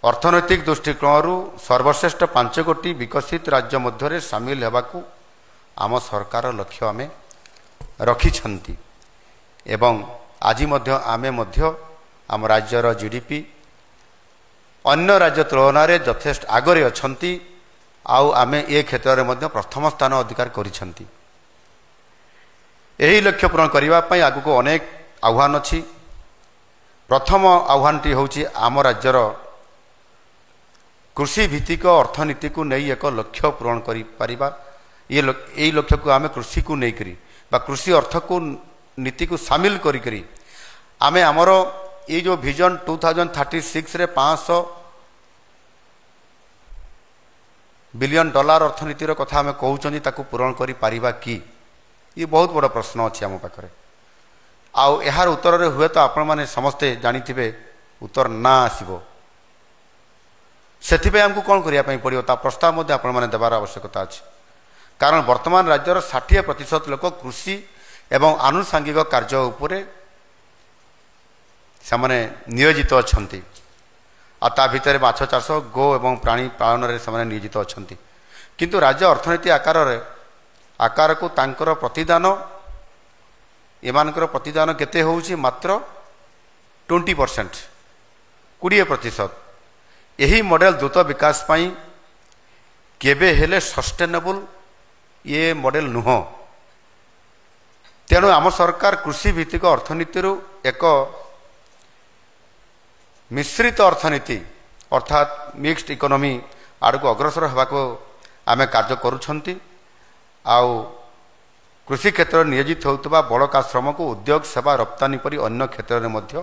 ଅର୍ଥନୈତିକ ଦୃଷ୍ଟିକୋଣରୁ ସର୍ବଶ୍ରେଷ୍ଠ 5ଗୋଟି ବିକଶିତ ରାଜ୍ୟ ମଧ୍ୟରେ ସାମିଲ ହେବାକୁ ଆମ ସରକାର ଲକ୍ଷ୍ୟ ଆମେ ରଖିଛନ୍ତି ଏବଂ ଆଜି ମଧ୍ୟ ଆମେ ମଧ୍ୟ ଆମ ରାଜ୍ୟର ଜିଡିପି ଅନ୍ୟ ରାଜ୍ୟ ତୁଳନାରେ ଯଥେଷ୍ଟ ଆଗରେ ଅଛନ୍ତି ଆଉ ଆମେ ଏ କ୍ଷେତ୍ରରେ ମଧ୍ୟ ପ୍ରଥମ ସ୍ଥାନ ଅଧିକାର କରିଛନ୍ତି। ଏହି ଲକ୍ଷ୍ୟ ପୂରଣ କରିବା ପାଇଁ ଆଗକୁ ଅନେକ ଆହ୍ୱାନ ଅଛି। ପ୍ରଥମ ଆହ୍ୱାନଟି ହେଉଛି ଆମ ରାଜ୍ୟର କୃଷି ଭିତ୍ତିକ ଅର୍ଥନୀତିକୁ ନେଇ ଏକ ଲକ୍ଷ୍ୟ ପୂରଣ କରିପାରିବା। ଏହି ଲକ୍ଷ୍ୟକୁ ଆମେ କୃଷିକୁ ନେଇକରି ବା କୃଷି ଅର୍ଥକୁ ନୀତିକୁ ସାମିଲ କରିକରି ଆମେ ଆମର ଏଇ ଯେଉଁ ଭିଜନ 2036ରେ $500 ବିଲିୟନ ଅର୍ଥନୀତିର କଥା ଆମେ କହୁଛନ୍ତି ତାକୁ ପୂରଣ କରିପାରିବା କି? ଇଏ ବହୁତ ବଡ଼ ପ୍ରଶ୍ନ ଅଛି ଆମ ପାଖରେ। ଆଉ ଏହାର ଉତ୍ତରରେ ହୁଏତ ଆପଣମାନେ ସମସ୍ତେ ଜାଣିଥିବେ ଉତ୍ତର ନା ଆସିବ। ସେଥିପାଇଁ ଆମକୁ କ'ଣ କରିବା ପାଇଁ ପଡ଼ିବ ତା ପ୍ରସ୍ତାବ ମଧ୍ୟ ଆପଣମାନେ ଦେବାର ଆବଶ୍ୟକତା ଅଛି। କାରଣ ବର୍ତ୍ତମାନ ରାଜ୍ୟର 60% ଲୋକ କୃଷି ଏବଂ ଆନୁଷାଙ୍ଗିକ କାର୍ଯ୍ୟ ଉପରେ ସେମାନେ ନିୟୋଜିତ ଅଛନ୍ତି। ଆଉ ତା ଭିତରେ ମାଛ ଚାଷ ଗୋ ଏବଂ ପ୍ରାଣୀ ପାଳନରେ ସେମାନେ ନିୟୋଜିତ ଅଛନ୍ତି। କିନ୍ତୁ ରାଜ୍ୟ ଅର୍ଥନୀତି ଆକାରକୁ ତାଙ୍କର ପ୍ରତିଦାନ ଏମାନଙ୍କର ପ୍ରତିଦାନ କେତେ ହେଉଛି? ମାତ୍ର 20%, 20%। ଏହି ମଡେଲ ଦ୍ରୁତ ବିକାଶ ପାଇଁ କେବେ ହେଲେ ସଷ୍ଟେନେବଲ ଇଏ ମଡେଲ ନୁହଁ। ତେଣୁ ଆମ ସରକାର କୃଷି ଭିତ୍ତିକ ଅର୍ଥନୀତିରୁ ଏକ ମିଶ୍ରିତ ଅର୍ଥନୀତି ଅର୍ଥାତ୍ ମିକ୍ସଡ ଇକୋନୋମି ଆଡ଼କୁ ଅଗ୍ରସର ହେବାକୁ ଆମେ କାର୍ଯ୍ୟ କରୁଛନ୍ତି। ଆଉ କୃଷି କ୍ଷେତ୍ରରେ ନିୟୋଜିତ ହେଉଥିବା ବଳକା ଶ୍ରମକୁ ଉଦ୍ୟୋଗ ସେବା ରପ୍ତାନି ପରି ଅନ୍ୟ କ୍ଷେତ୍ରରେ ମଧ୍ୟ